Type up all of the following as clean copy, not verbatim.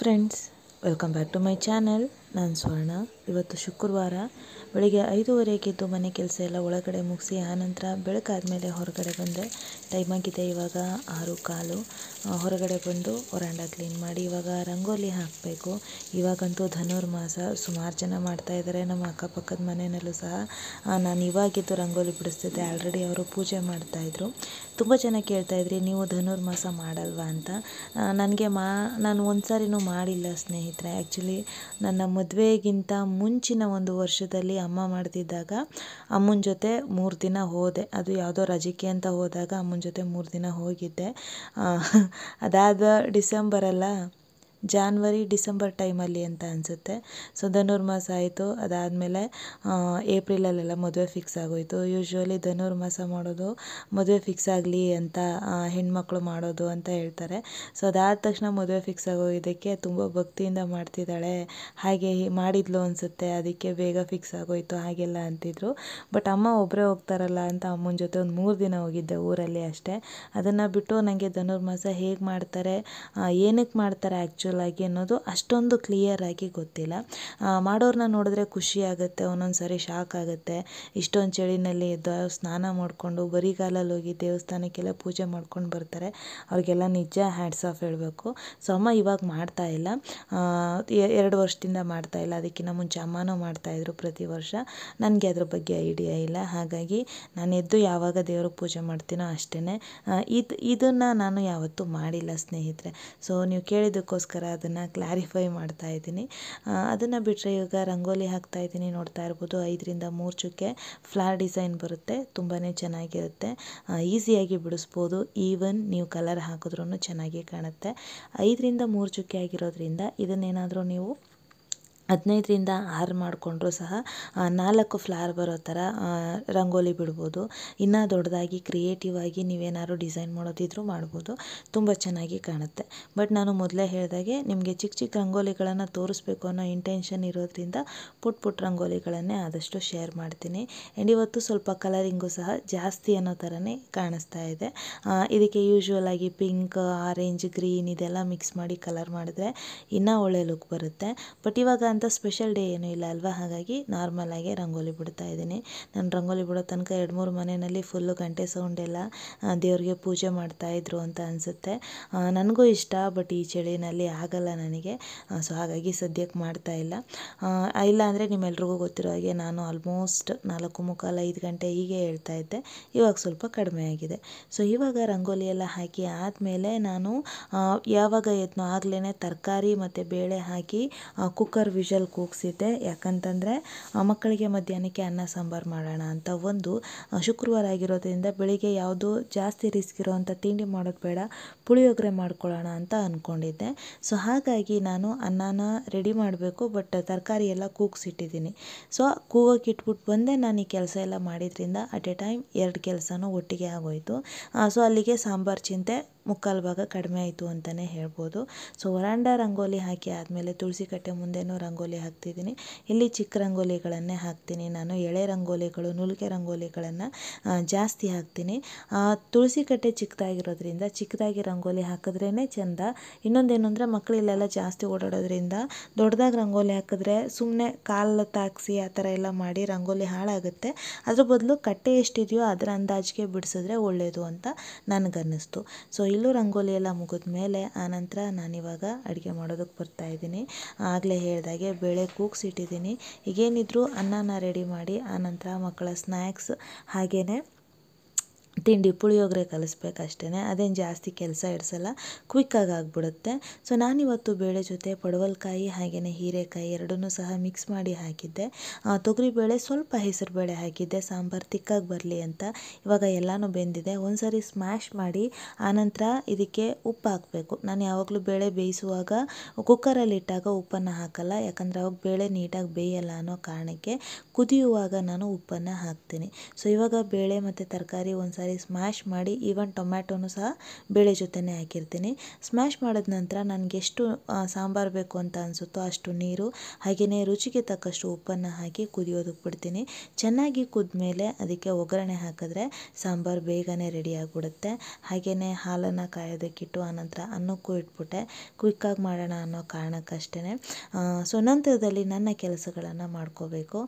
Friends, welcome back to my channel. ನಾನು ಸ್ವರ್ಣ. ಇವತ್ತು ಶುಕ್ರವಾರ ಬೆಳಿಗ್ಗೆ 5:30ಕ್ಕೆ ಎದ್ದು ಮನೆ ಕೆಲಸ ಎಲ್ಲ ಒಳಗಡೆ ಮುಗಿಸಿ ಆನಂತರ ಬೆಳಕಾದ್ಮೇಲೆ ಹೊರಗಡೆ ಬಂದೆ. ಟೈಮ್ ಆಗಿದೆ ಇವಾಗ 6:15. ಹೊರಗಡೆ ಬಂದು ವರಾಂಡ ಕ್ಲೀನ್ ಮಾಡಿ ಇವಾಗ ರಂಗೋಲಿ ಹಾಕಬೇಕು. ಇವಾಗಂತೂ ಧನುರ್ಮಾಸ, ಸುಮಾರು ಜನ ಮಾಡ್ತಾ ಇದ್ದಾರೆ. ನಮ್ಮ ಅಕ್ಕಪಕ್ಕದ ಮನೆಯಲ್ಲೂ ಸಹ ನಾನು ಇವಾಗಿದ್ದು ರಂಗೋಲಿ ಬಿಡಿಸ್ತಿದ್ದೆ. ಆಲ್ರೆಡಿ ಅವರು ಪೂಜೆ ಮಾಡ್ತಾಯಿದ್ರು. ತುಂಬ ಜನ ಕೇಳ್ತಾಯಿದ್ರಿ, ನೀವು ಧನುರ್ಮಾಸ ಮಾಡಲ್ವಾ ಅಂತ. ನಾನು ಒಂದು ಸಾರಿನೂ ಮಾಡಿಲ್ಲ ಸ್ನೇಹಿತರೆ. ಆ್ಯಕ್ಚುಲಿ ನನ್ನ ಮದುವೆಗಿಂತ ಮುಂಚಿನ ಒಂದು ವರ್ಷದಲ್ಲಿ ಅಮ್ಮ ಮಾಡ್ತಿದ್ದಾಗ ಅಮ್ಮನ ಜೊತೆ 3 ದಿನ ಹೋದೆ. ಅದು ಯಾವುದೋ ರಜಕ್ಕೆ ಅಂತ ಹೋದಾಗ ಅಮ್ಮನ ಜೊತೆ 3 ದಿನ ಹೋಗಿದ್ದೆ. ಅದಾದ ಡಿಸೆಂಬರ್ ಟೈಮಲ್ಲಿ ಅಂತ ಅನಿಸುತ್ತೆ. ಸೊ ಧನುರ್ಮಾಸ ಆಯಿತು. ಅದಾದಮೇಲೆ ಏಪ್ರಿಲಲ್ಲೆಲ್ಲ ಮದುವೆ ಫಿಕ್ಸ್ ಆಗೋಯಿತು. ಯೂಶ್ವಲಿ ಧನುರ್ಮಾಸ ಮಾಡೋದು ಮದುವೆ ಫಿಕ್ಸ್ ಆಗಲಿ ಅಂತ ಹೆಣ್ಮಕ್ಳು ಮಾಡೋದು ಅಂತ ಹೇಳ್ತಾರೆ. ಸೊ ಅದಾದ ತಕ್ಷಣ ಮದುವೆ ಫಿಕ್ಸ್ ಆಗೋಗಿದ್ದಕ್ಕೆ ತುಂಬ ಭಕ್ತಿಯಿಂದ ಮಾಡ್ತಿದ್ದಾಳೆ, ಹಾಗೆ ಮಾಡಿದ್ಲು ಅನಿಸುತ್ತೆ, ಅದಕ್ಕೆ ಬೇಗ ಫಿಕ್ಸ್ ಆಗೋಯಿತು ಹಾಗೆಲ್ಲ ಅಂತಿದ್ರು. ಬಟ್ ಅಮ್ಮ ಒಬ್ಬರೇ ಹೋಗ್ತಾರಲ್ಲ ಅಂತ ಅಮ್ಮನ ಜೊತೆ ಒಂದು 3 ದಿನ ಹೋಗಿದ್ದೆ ಊರಲ್ಲಿ ಅಷ್ಟೇ. ಅದನ್ನು ಬಿಟ್ಟು ನನಗೆ ಧನುರ್ಮಾಸ ಹೇಗೆ ಮಾಡ್ತಾರೆ, ಏನಕ್ಕೆ ಮಾಡ್ತಾರೆ ಆ್ಯಕ್ಚುಲಾಗಿ ಅನ್ನೋದು ಅಷ್ಟೊಂದು ಕ್ಲಿಯರಾಗಿ ಗೊತ್ತಿಲ್ಲ. ಮಾಡೋರನ್ನ ನೋಡಿದ್ರೆ ಖುಷಿ ಆಗುತ್ತೆ, ಒಂದೊಂದು ಸಾರಿ ಶಾಕ್ ಆಗುತ್ತೆ. ಇಷ್ಟೊಂದು ಚಳಿನಲ್ಲಿ ಎದ್ದು ಸ್ನಾನ ಮಾಡಿಕೊಂಡು ಬರಿಗಾಲಲ್ಲಿ ಹೋಗಿ ದೇವಸ್ಥಾನಕ್ಕೆಲ್ಲ ಪೂಜೆ ಮಾಡ್ಕೊಂಡು ಬರ್ತಾರೆ. ಅವ್ರಿಗೆಲ್ಲ ನಿಜ ಹ್ಯಾಟ್ಸ್ ಆಫ್ ಹೇಳಬೇಕು. ಸೊ ಅಮ್ಮ ಇವಾಗ ಮಾಡ್ತಾ ಇಲ್ಲ, 2 ವರ್ಷದಿಂದ ಮಾಡ್ತಾ ಇಲ್ಲ. ಅದಕ್ಕಿಂತ ಮುಂಚೆ ಅಮ್ಮನೂ ಮಾಡ್ತಾಯಿದ್ರು ಪ್ರತಿ ವರ್ಷ. ನನಗೆ ಅದ್ರ ಬಗ್ಗೆ ಐಡಿಯಾ ಇಲ್ಲ. ಹಾಗಾಗಿ ನಾನು ಎದ್ದು ಯಾವಾಗ ದೇವ್ರಿಗೆ ಪೂಜೆ ಮಾಡ್ತೀನೋ ಅಷ್ಟೇ. ಇದನ್ನು ನಾನು ಯಾವತ್ತೂ ಮಾಡಿಲ್ಲ ಸ್ನೇಹಿತರೆ. ಸೊ ನೀವು ಕೇಳಿದ್ದಕ್ಕೋಸ್ಕರ ಅದನ್ನು ಕ್ಲಾರಿಫೈ ಮಾಡ್ತಾ ಇದ್ದೀನಿ. ಅದನ್ನು ಬಿಟ್ಟರೆ ಇವಾಗ ರಂಗೋಲಿ ಹಾಕ್ತಾಯಿದ್ದೀನಿ. ನೋಡ್ತಾ ಇರ್ಬೋದು, 5ರಿಂದ 3 ಚುಕ್ಕೆ ಫ್ಲವರ್ ಡಿಸೈನ್ ಬರುತ್ತೆ. ತುಂಬಾ ಚೆನ್ನಾಗಿರುತ್ತೆ, ಈಸಿಯಾಗಿ ಬಿಡಿಸ್ಬೋದು. ಈವನ್ ನೀವು ಕಲರ್ ಹಾಕಿದ್ರೂ ಚೆನ್ನಾಗಿ ಕಾಣುತ್ತೆ. 5ರಿಂದ 3 ಚುಕ್ಕೆ ಆಗಿರೋದ್ರಿಂದ ಇದನ್ನೇನಾದರೂ ನೀವು 15ರಿಂದ 6 ಮಾಡಿಕೊಂಡ್ರೂ ಸಹ 4 ಫ್ಲವರ್ ಬರೋ ಥರ ರಂಗೋಲಿ ಬಿಡ್ಬೋದು. ಇನ್ನೂ ದೊಡ್ಡದಾಗಿ ಕ್ರಿಯೇಟಿವ್ ಆಗಿ ನೀವೇನಾದ್ರು ಡಿಸೈನ್ ಮಾಡೋದಿದ್ರೂ ಮಾಡ್ಬೋದು, ತುಂಬ ಚೆನ್ನಾಗಿ ಕಾಣುತ್ತೆ. ಬಟ್ ನಾನು ಮೊದಲೇ ಹೇಳಿದಾಗೆ ನಿಮಗೆ ಚಿಕ್ಕ ಚಿಕ್ಕ ರಂಗೋಲಿಗಳನ್ನು ತೋರಿಸ್ಬೇಕು ಅನ್ನೋ ಇಂಟೆನ್ಷನ್ ಇರೋದ್ರಿಂದ ಪುಟ್ಟ ರಂಗೋಲಿಗಳನ್ನೇ ಆದಷ್ಟು ಶೇರ್ ಮಾಡ್ತೀನಿ. ಆ್ಯಂಡ್ ಇವತ್ತು ಸ್ವಲ್ಪ ಕಲರಿಂಗು ಸಹ ಜಾಸ್ತಿ ಅನ್ನೋ ಥರನೇ ಕಾಣಿಸ್ತಾ ಇದೆ. ಇದಕ್ಕೆ ಯೂಶ್ವಲ್ ಆಗಿ ಪಿಂಕ್, ಆರೆಂಜ್, ಗ್ರೀನ್ ಇದೆಲ್ಲ ಮಿಕ್ಸ್ ಮಾಡಿ ಕಲರ್ ಮಾಡಿದ್ರೆ ಇನ್ನೂ ಒಳ್ಳೆ ಲುಕ್ ಬರುತ್ತೆ. ಬಟ್ ಇವಾಗ ಅಂತ ಸ್ಪೆಷಲ್ ಡೇ ಏನೂ ಇಲ್ಲ ಅಲ್ವಾ, ಹಾಗಾಗಿ ನಾರ್ಮಲಾಗಿ ರಂಗೋಲಿ ಬಿಡ್ತಾ ಇದ್ದೀನಿ. ನಾನು ರಂಗೋಲಿ ಬಿಡೋ ತನಕ 2-3 ಮನೆಯಲ್ಲಿ ಫುಲ್ಲು ಗಂಟೆ ಸೌಂಡೆಲ್ಲ ದೇವ್ರಿಗೆ ಪೂಜೆ ಮಾಡ್ತಾಯಿದ್ರು ಅಂತ ಅನಿಸುತ್ತೆ. ನನಗೂ ಇಷ್ಟ, ಬಟ್ ಈ ಚಳಿನಲ್ಲಿ ಆಗಲ್ಲ ನನಗೆ. ಸೊ ಹಾಗಾಗಿ ಸದ್ಯಕ್ಕೆ ಮಾಡ್ತಾ ಇಲ್ಲ. ಇಲ್ಲ ಅಂದರೆ ನಿಮ್ಮೆಲ್ರಿಗೂ ಗೊತ್ತಿರೋ ಹಾಗೆ ನಾನು ಆಲ್ಮೋಸ್ಟ್ 4:45-5 ಗಂಟೆ ಹೀಗೆ ಹೇಳ್ತಾ ಇದ್ದೆ. ಇವಾಗ ಸ್ವಲ್ಪ ಕಡಿಮೆ ಆಗಿದೆ. ಸೊ ಇವಾಗ ರಂಗೋಲಿ ಎಲ್ಲ ಹಾಕಿ ಆದಮೇಲೆ ನಾನು ಯಾವಾಗ ಎದ್ನೋ ಆಗಲೇ ತರಕಾರಿ ಮತ್ತು ಬೇಳೆ ಹಾಕಿ ಕುಕ್ಕರ್ ವಿಷಲ್ ಕೂಗಿಸಿದ್ದೆ. ಯಾಕಂತಂದರೆ ಮಕ್ಕಳಿಗೆ ಮಧ್ಯಾಹ್ನಕ್ಕೆ ಅನ್ನ ಸಾಂಬಾರು ಮಾಡೋಣ ಅಂತ. ಶುಕ್ರವಾರ ಆಗಿರೋದ್ರಿಂದ ಬೆಳಿಗ್ಗೆ ಯಾವುದು ಜಾಸ್ತಿ ರಿಸ್ಕ್ ಇರೋವಂಥ ತಿಂಡಿ ಮಾಡೋದು ಬೇಡ, ಪುಳಿಯೋಗರೆ ಮಾಡ್ಕೊಳ್ಳೋಣ ಅಂತ ಅಂದ್ಕೊಂಡಿದ್ದೆ. ಸೊ ಹಾಗಾಗಿ ನಾನು ಅನ್ನನ ರೆಡಿ ಮಾಡಬೇಕು, ಬಟ್ ತರಕಾರಿ ಎಲ್ಲ ಕೂಗಿಸಿಟ್ಟಿದ್ದೀನಿ. ಸೊ ಕೂಗೋಕೆ ಇಟ್ಬಿಟ್ಟು ಬಂದೆ. ನಾನು ಈ ಕೆಲಸ ಎಲ್ಲ ಮಾಡಿದ್ರಿಂದ ಅಟ್ ಎ ಟೈಮ್ 2 ಕೆಲಸನೂ ಒಟ್ಟಿಗೆ ಆಗೋಯಿತು. ಸೊ ಅಲ್ಲಿಗೆ ಸಾಂಬಾರು ಚಿಂತೆ 3/4 ಭಾಗ ಕಡಿಮೆ ಆಯಿತು ಅಂತಲೇ ಹೇಳ್ಬೋದು. ಸೊ ವರಾಂಡ ರಂಗೋಲಿ ಹಾಕಿ ಆದಮೇಲೆ ತುಳಸಿ ಕಟ್ಟೆ ಮುಂದೆನೂ ರಂಗೋಲಿ ಹಾಕ್ತಿದ್ದೀನಿ. ಇಲ್ಲಿ ಚಿಕ್ಕ ರಂಗೋಲಿಗಳನ್ನೇ ಹಾಕ್ತೀನಿ ನಾನು. ಎಳೆ ರಂಗೋಲಿಗಳು, ನುಲಿಕೆ ರಂಗೋಲಿಗಳನ್ನು ಜಾಸ್ತಿ ಹಾಕ್ತೀನಿ. ತುಳಸಿ ಕಟ್ಟೆ ಚಿಕ್ಕದಾಗಿರೋದ್ರಿಂದ ಚಿಕ್ಕದಾಗಿ ರಂಗೋಲಿ ಹಾಕಿದ್ರೇ ಚೆಂದ. ಇನ್ನೊಂದೇನು ಅಂದರೆ ಮಕ್ಕಳಿಲ್ಲೆಲ್ಲ ಜಾಸ್ತಿ ಓಡಾಡೋದ್ರಿಂದ ದೊಡ್ಡದಾಗಿ ರಂಗೋಲಿ ಹಾಕಿದ್ರೆ ಸುಮ್ಮನೆ ಕಾಲು ತಾಗಿಸಿ ಆ ಥರ ಎಲ್ಲ ಮಾಡಿ ರಂಗೋಲಿ ಹಾಳಾಗುತ್ತೆ. ಅದ್ರ ಬದಲು ಕಟ್ಟೆ ಎಷ್ಟಿದೆಯೋ ಅದರ ಅಂದಾಜಿಗೆ ಬಿಡಿಸಿದ್ರೆ ಒಳ್ಳೆಯದು ಅಂತ ನನಗನ್ನಿಸ್ತು. ಸೊ ಇಲ್ಲೂ ರಂಗೋಲಿ ಎಲ್ಲ ಮುಗಿದ ಮೇಲೆ ಆನಂತರ ನಾನಿವಾಗ ಅಡುಗೆ ಮಾಡೋದಕ್ಕೆ ಬರ್ತಾಯಿದ್ದೀನಿ. ಆಗಲೇ ಹೇಳ್ದಾಗೆ ಬೇಳೆ ಕೂಗಿಸಿಟ್ಟಿದ್ದೀನಿ. ಈಗೇನಿದ್ರು ಅನ್ನನ ರೆಡಿ ಮಾಡಿ ಆನಂತರ ಮಕ್ಕಳ ಸ್ನ್ಯಾಕ್ಸ್ ಹಾಗೆಯೇ ತಿಂಡಿ ಪುಳಿಯೋಗರೆ ಕಲಿಸ್ಬೇಕಷ್ಟೇ. ಅದೇನು ಜಾಸ್ತಿ ಕೆಲಸ ಇಡಿಸಲ್ಲ, ಕ್ವಿಕ್ಕಾಗಿ ಆಗಿಬಿಡುತ್ತೆ. ಸೊ ನಾನಿವತ್ತು ಬೇಳೆ ಜೊತೆ ಪಡವಲಕಾಯಿ ಹಾಗೆಯೇ ಹೀರೆಕಾಯಿ ಎರಡನ್ನೂ ಸಹ ಮಿಕ್ಸ್ ಮಾಡಿ ಹಾಕಿದ್ದೆ. ತೊಗರಿಬೇಳೆ, ಸ್ವಲ್ಪ ಹೆಸರುಬೇಳೆ ಹಾಕಿದ್ದೆ, ಸಾಂಬಾರು ತಿಕ್ಕಾಗಿ ಬರಲಿ ಅಂತ. ಇವಾಗ ಎಲ್ಲನೂ ಬೆಂದಿದೆ. ಒಂದು ಸಾರಿ ಸ್ಮ್ಯಾಶ್ ಮಾಡಿ ಆನಂತರ ಇದಕ್ಕೆ ಉಪ್ಪು ಹಾಕಬೇಕು. ನಾನು ಯಾವಾಗಲೂ ಬೇಳೆ ಬೇಯಿಸುವಾಗ ಕುಕ್ಕರಲ್ಲಿ ಇಟ್ಟಾಗ ಉಪ್ಪನ್ನು ಹಾಕಲ್ಲ, ಯಾಕಂದರೆ ಅವಾಗ ಬೇಳೆ ನೀಟಾಗಿ ಬೇಯಲ್ಲ ಅನ್ನೋ ಕಾರಣಕ್ಕೆ ಕುದಿಯುವಾಗ ನಾನು ಉಪ್ಪನ್ನು ಹಾಕ್ತೀನಿ. ಸೊ ಇವಾಗ ಬೇಳೆ ಮತ್ತು ತರಕಾರಿ ಒಂದು ಸಾರಿ ಸ್ಮ್ಯಾಶ್ ಮಾಡಿ ಈವನ್ ಟೊಮ್ಯಾಟೊನೂ ಸಹ ಬೇಳೆ ಜೊತೆನೇ ಹಾಕಿರ್ತೀನಿ. ಸ್ಮ್ಯಾಶ್ ಮಾಡಿದ ನಂತರ ನನಗೆ ಎಷ್ಟು ಸಾಂಬಾರು ಬೇಕು ಅಂತ ಅನಿಸುತ್ತೋ ಅಷ್ಟು ನೀರು ಹಾಗೆಯೇ ರುಚಿಗೆ ತಕ್ಕಷ್ಟು ಉಪ್ಪನ್ನು ಹಾಕಿ ಕುದಿಯೋದಕ್ಕೆ ಬಿಡ್ತೀನಿ. ಚೆನ್ನಾಗಿ ಕುದ್ಮೇಲೆ ಅದಕ್ಕೆ ಒಗ್ಗರಣೆ ಹಾಕಿದ್ರೆ ಸಾಂಬಾರು ಬೇಗನೆ ರೆಡಿ ಆಗಿಬಿಡುತ್ತೆ. ಹಾಗೆಯೇ ಹಾಲನ್ನು ಕಾಯೋದಕ್ಕಿಟ್ಟು ಆನಂತರ ಅನ್ನಕ್ಕೂ ಇಟ್ಬಿಟ್ಟೆ, ಕ್ವಿಕ್ಕಾಗಿ ಮಾಡೋಣ ಅನ್ನೋ ಕಾರಣಕ್ಕಷ್ಟೇ. ಸೊ ನಂತರದಲ್ಲಿ ನನ್ನ ಕೆಲಸಗಳನ್ನು ಮಾಡ್ಕೋಬೇಕು.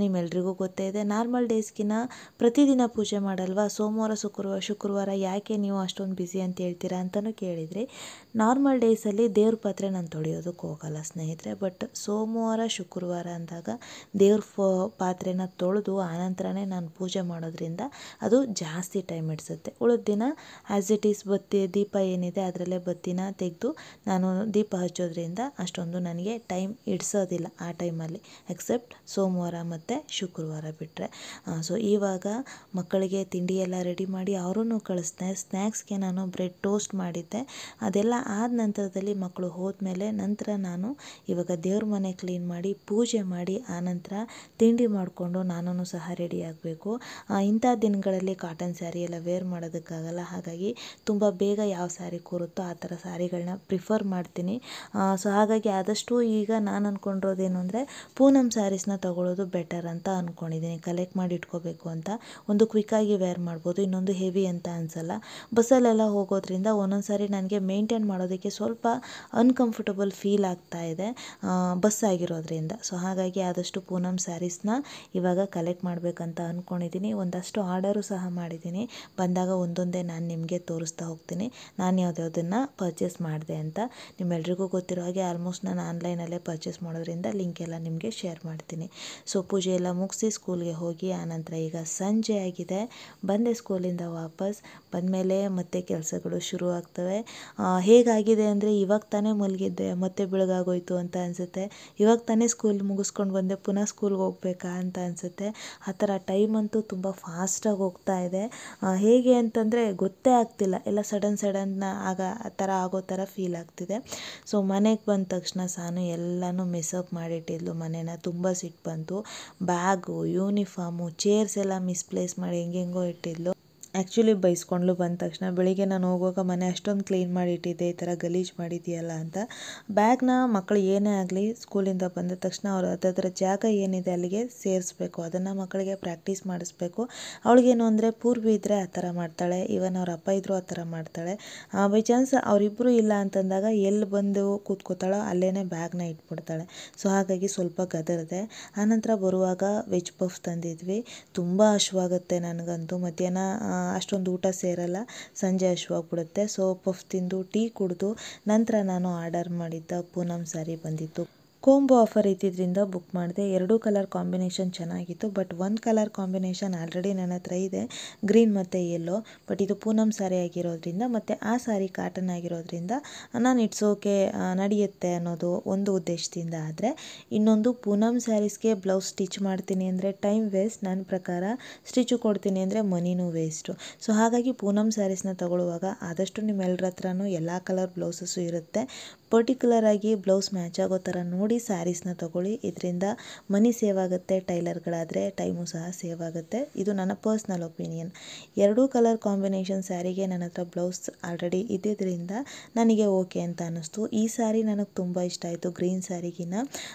ನಿಮ್ಮೆಲ್ರಿಗೂ ಗೊತ್ತೇ ಇದೆ, ನಾರ್ಮಲ್ ಡೇಸ್ಗಿನ ಪ್ರತಿದಿನ ಪೂಜೆ ಮಾಡಲ್ವಾ, ಸೋಮವಾರ ಶುಕ್ರವಾರ ಯಾಕೆ ನೀವು ಅಷ್ಟೊಂದು ಬ್ಯುಸಿ ಅಂತ ಹೇಳ್ತೀರಾ ಅಂತಲೂ ಕೇಳಿದ್ರಿ. ನಾರ್ಮಲ್ ಡೇಸಲ್ಲಿ ದೇವ್ರ ಪಾತ್ರೆ ನಾನು ತೊಳೆಯೋದಕ್ಕೆ ಹೋಗಲ್ಲ ಸ್ನೇಹಿತರೆ. ಬಟ್ ಸೋಮವಾರ ಶುಕ್ರವಾರ ಅಂದಾಗ ದೇವ್ರ ಪಾತ್ರೆನ ತೊಳೆದು ಆನಂತರನೇ ನಾನು ಪೂಜೆ ಮಾಡೋದ್ರಿಂದ ಅದು ಜಾಸ್ತಿ ಟೈಮ್ ಹಿಡಿಸುತ್ತೆ. ಉಳಿದ ದಿನ ಆ್ಯಸ್ ಇಟ್ ಈಸ್ ದೀಪ ಏನಿದೆ ಅದರಲ್ಲೇ ಬತ್ತಿನ ತೆಗೆದು ನಾನು ದೀಪ ಹಚ್ಚೋದ್ರಿಂದ ಅಷ್ಟೊಂದು ನನಗೆ ಟೈಮ್ ಹಿಡ್ಸೋದಿಲ್ಲ ಆ ಟೈಮಲ್ಲಿ, ಎಕ್ಸೆಪ್ಟ್ ಸೋಮವಾರ ಮತ್ತು ಶುಕ್ರವಾರ ಬಿಟ್ಟರೆ. ಸೊ ಇವಾಗ ಮಕ್ಕಳಿಗೆ ತಿಂಡಿ ಎಲ್ಲ ರೆಡಿ ಮಾಡಿ ಅವರನ್ನು ಕಳಿಸ್ದೆ. ಸ್ನ್ಯಾಕ್ಸ್ಗೆ ನಾನು ಬ್ರೆಡ್ ಟೋಸ್ಟ್ ಮಾಡಿದ್ದೆ. ಅದೆಲ್ಲ ಆದ ನಂತರದಲ್ಲಿ ಮಕ್ಕಳು ಹೋದ್ಮೇಲೆ ನಂತರ ನಾನು ಇವಾಗ ದೇವ್ರ ಮನೆ ಕ್ಲೀನ್ ಮಾಡಿ ಪೂಜೆ ಮಾಡಿ ಆನಂತರ ತಿಂಡಿ ಮಾಡಿಕೊಂಡು ನಾನು ಸಹ ರೆಡಿ ಆಗಬೇಕು. ಇಂಥ ದಿನಗಳಲ್ಲಿ ಕಾಟನ್ ಸ್ಯಾರಿ ಎಲ್ಲ ವೇರ್ ಮಾಡೋದಕ್ಕಾಗಲ್ಲ. ಹಾಗಾಗಿ ತುಂಬ ಬೇಗ ಯಾವ ಸ್ಯಾರಿ ಕೂರುತ್ತೋ ಆ ಥರ ಸ್ಯಾರಿಗಳನ್ನ ಪ್ರಿಫರ್ ಮಾಡ್ತೀನಿ. ಸೊ ಹಾಗಾಗಿ ಆದಷ್ಟು ಈಗ ನಾನು ಅಂದ್ಕೊಂಡಿರೋದೇನು ಅಂದರೆ ಪೂನಂ ಸ್ಯಾರೀಸ್ನ ತೊಗೊಳ್ಳೋದು ಬೆಟರ್ ಅಂತ ಅಂದ್ಕೊಂಡಿದ್ದೀನಿ. ಕಲೆಕ್ಟ್ ಮಾಡಿ ಇಟ್ಕೋಬೇಕು ಅಂತ. ಒಂದು ಕ್ವಿಕ್ಕಾಗಿ ವೇರ್ ಮಾಡ್ಬೋದು, ಇನ್ನೊಂದು ಹೆವಿ ಅಂತ ಅನಿಸಲ್ಲ. ಬಸ್ಸಲ್ಲೆಲ್ಲ ಹೋಗೋದ್ರಿಂದ ಒಂದೊಂದು ಸಾರಿ ನನಗೆ ಮೇಂಟೈನ್ ಮಾಡೋದಕ್ಕೆ ಸ್ವಲ್ಪ ಅನ್ಕಂಫರ್ಟಬಲ್ ಫೀಲ್ ಆಗ್ತಾ ಇದೆ ಬಸ್ ಆಗಿರೋದ್ರಿಂದ. ಸೊ ಹಾಗಾಗಿ ಆದಷ್ಟು ಪೂನಂ ಸ್ಯಾರೀಸ್ನ ಇವಾಗ ಕಲೆಕ್ಟ್ ಮಾಡಬೇಕಂತ ಅಂದ್ಕೊಂಡಿದ್ದೀನಿ. ಒಂದಷ್ಟು ಆರ್ಡರು ಸಹ ಮಾಡಿದ್ದೀನಿ. ಬಂದಾಗ ಒಂದೊಂದೇ ನಾನು ನಿಮಗೆ ತೋರಿಸ್ತಾ ಹೋಗ್ತೀನಿ ನಾನು ಯಾವುದ್ಯಾವುದನ್ನು ಪರ್ಚೇಸ್ ಮಾಡಿದೆ ಅಂತ. ನಿಮ್ಮೆಲ್ರಿಗೂ ಗೊತ್ತಿರೋ ಹಾಗೆ ಆಲ್ಮೋಸ್ಟ್ ನಾನು ಆನ್ಲೈನಲ್ಲೇ ಪರ್ಚೇಸ್ ಮಾಡೋದ್ರಿಂದ ಲಿಂಕ್ ಎಲ್ಲ ನಿಮಗೆ ಶೇರ್ ಮಾಡ್ತೀನಿ. ಸೊ ಪೂಜೆ ಎಲ್ಲ ಮುಗಿಸಿ ಸ್ಕೂಲ್ಗೆ ಹೋಗಿ ಆನಂತರ ಈಗ ಸಂಜೆ ಆಗಿದೆ. ಬಂದೆ ಸ್ಕೂಲಿಂದ ವಾಪಸ್ ಬಂದಮೇಲೆ ಮತ್ತೆ ಕೆಲಸಗಳು ಶುರು ಆಗ್ತವೆ. ಹೇಗಾಗಿದೆ ಅಂದರೆ ಇವಾಗ ತಾನೇ ಮಲಗಿದ್ದೆ ಮತ್ತೆ ಬೆಳಗಾಗೋಯ್ತು ಅಂತ ಅನಿಸುತ್ತೆ. ಇವಾಗ ತಾನೇ ಸ್ಕೂಲ್ ಮುಗಿಸ್ಕೊಂಡು ಬಂದೆ ಪುನಃ ಸ್ಕೂಲ್ಗೆ ಹೋಗ್ಬೇಕಾ ಅಂತ ಅನಿಸುತ್ತೆ. ಆ ಥರ ಟೈಮ್ ಅಂತೂ ತುಂಬ ಫಾಸ್ಟಾಗಿ ಹೋಗ್ತಾ ಇದೆ. ಹೇಗೆ ಅಂತಂದರೆ ಗೊತ್ತೇ ಆಗ್ತಿಲ್ಲ, ಎಲ್ಲ ಸಡನ್ ಆ ಥರ ಆಗೋ ಥರ ಫೀಲ್ ಆಗ್ತಿದೆ. ಸೊ ಮನೆಗೆ ಬಂದ ತಕ್ಷಣ ಸಾನು ಎಲ್ಲನೂ ಮೆಸಪ್ ಮಾಡಿಟ್ಟಿದ್ಲು. ಮನೇನ ತುಂಬ ಸಿಟ್ಟು ಬಂತು. ಬ್ಯಾಗು, ಯೂನಿಫಾರ್ಮು, ಚೇರ್ಸ್ ಎಲ್ಲ ಮಿಸ್ಪ್ಲೇಸ್ ಮಾಡಿ ಹೆಂಗೆಂಗೋ ಇಟ್ಟಿದ್ಲು. ಆ್ಯಕ್ಚುಲಿ ಬೈಸ್ಕೊಂಡ್ಲು ಬಂದ ತಕ್ಷಣ. ಬೆಳಿಗ್ಗೆ ನಾನು ಹೋಗುವಾಗ ಮನೆ ಅಷ್ಟೊಂದು ಕ್ಲೀನ್ ಮಾಡಿ ಇಟ್ಟಿದ್ದೆ, ಈ ಥರ ಗಲೀಜು ಮಾಡಿದೆಯಲ್ಲ ಅಂತ. ಬ್ಯಾಗ್ನ ಮಕ್ಕಳು ಏನೇ ಆಗಲಿ ಸ್ಕೂಲಿಂದ ಬಂದ ತಕ್ಷಣ ಅವರು ಅದರ ಜಾಗ ಏನಿದೆ ಅಲ್ಲಿಗೆ ಸೇರಿಸ್ಬೇಕು. ಅದನ್ನು ಮಕ್ಕಳಿಗೆ ಪ್ರಾಕ್ಟೀಸ್ ಮಾಡಿಸ್ಬೇಕು. ಅವಳಿಗೇನು ಅಂದರೆ ಪೂರ್ವಿ ಇದ್ದರೆ ಆ ಥರ ಮಾಡ್ತಾಳೆ, ಈವನ್ ಅವ್ರ ಅಪ್ಪ ಇದ್ದರೂ ಆ ಥರ ಮಾಡ್ತಾಳೆ. ಬೈ ಚಾನ್ಸ್ ಅವರಿಬ್ಬರು ಇಲ್ಲ ಅಂತಂದಾಗ ಎಲ್ಲಿ ಬಂದು ಕೂತ್ಕೋತಾಳೋ ಅಲ್ಲೇ ಬ್ಯಾಗ್ನ ಇಟ್ಬಿಡ್ತಾಳೆ. ಸೊ ಹಾಗಾಗಿ ಸ್ವಲ್ಪ ಗದರಿದೆ. ಆನಂತರ ಬರುವಾಗ ವೆಜ್ ಪಫ್ ತಂದಿದ್ವಿ. ತುಂಬ ಹಶ್ವಾಗುತ್ತೆ ನನಗಂತೂ. ಮಧ್ಯಾಹ್ನ ಅಷ್ಟೊಂದು ಊಟ ಸೇರಲ್ಲ, ಸಂಜೆ ಹಶ್ವಾಗ್ಬಿಡುತ್ತೆ. ಸೊ ಪಫ್ ತಿಂದು ಟೀ ಕುಡಿದು ನಂತರ ನಾನು ಆರ್ಡರ್ ಮಾಡಿದ್ದ ಪೂನಂ ಸ್ಯಾರಿ ಬಂದಿತ್ತು. ಕೋಂಬೋ ಆಫರ್ ಇದ್ದಿದ್ದರಿಂದ ಬುಕ್ ಮಾಡಿದೆ. 2 ಕಲರ್ ಕಾಂಬಿನೇಷನ್ ಚೆನ್ನಾಗಿತ್ತು. ಬಟ್ ಒಂದು ಕಲರ್ ಕಾಂಬಿನೇಷನ್ ಆಲ್ರೆಡಿ ನನ್ನ ಹತ್ರ ಇದೆ, ಗ್ರೀನ್ ಮತ್ತು ಯೆಲ್ಲೋ. ಬಟ್ ಇದು ಪೂನಂ ಸ್ಯಾರಿ ಆಗಿರೋದ್ರಿಂದ ಮತ್ತು ಆ ಸ್ಯಾರಿ ಕಾಟನ್ ಆಗಿರೋದ್ರಿಂದ ನಾನು ಇಟ್ಸ್ ಓಕೆ ನಡೆಯುತ್ತೆ ಅನ್ನೋದು ಒಂದು ಉದ್ದೇಶದಿಂದ. ಆದರೆ ಇನ್ನೊಂದು ಪೂನಂ ಸ್ಯಾರೀಸ್ಗೆ ಬ್ಲೌಸ್ ಸ್ಟಿಚ್ ಮಾಡ್ತೀನಿ ಅಂದರೆ ಟೈಮ್ ವೇಸ್ಟ್, ನನ್ನ ಪ್ರಕಾರ ಸ್ಟಿಚ್ಚು ಕೊಡ್ತೀನಿ ಅಂದರೆ ಮನಿನೂ ವೇಸ್ಟು. ಸೊ ಹಾಗಾಗಿ ಪೂನಂ ಸ್ಯಾರೀಸ್ನ ತೊಗೊಳ್ಳುವಾಗ ಆದಷ್ಟು ನಿಮ್ಮೆಲ್ಲರ ಹತ್ರನೂ ಎಲ್ಲ ಕಲರ್ ಬ್ಲೌಸಸ್ಸು ಇರುತ್ತೆ. ಪರ್ಟಿಕ್ಯುಲರ್ ಆಗಿ ಬ್ಲೌಸ್ ಮ್ಯಾಚ್ ಆಗೋ ಥರ ನೋಡಿ ಸ್ಯಾರೀಸ್ನ ತೊಗೊಳ್ಳಿ. ಇದರಿಂದ ಮನಿ ಸೇವ್ ಆಗುತ್ತೆ, ಟೈಲರ್ಗಳಾದರೆ ಟೈಮು ಸಹ ಸೇವ್ ಆಗುತ್ತೆ. ಇದು ನನ್ನ ಪರ್ಸ್ನಲ್ ಒಪಿನಿಯನ್. 2 ಕಲರ್ ಕಾಂಬಿನೇಷನ್ ಸ್ಯಾರಿಗೆ ನನ್ನ ಹತ್ರ ಬ್ಲೌಸ್ ಆಲ್ರೆಡಿ ಇದ್ದಿದ್ದರಿಂದ ನನಗೆ ಓಕೆ ಅಂತ ಅನ್ನಿಸ್ತು. ಈ ಸ್ಯಾರಿ ನನಗೆ ತುಂಬ ಇಷ್ಟ ಆಯಿತು. ಗ್ರೀನ್ ಸ್ಯಾರಿಗಿನ್ನ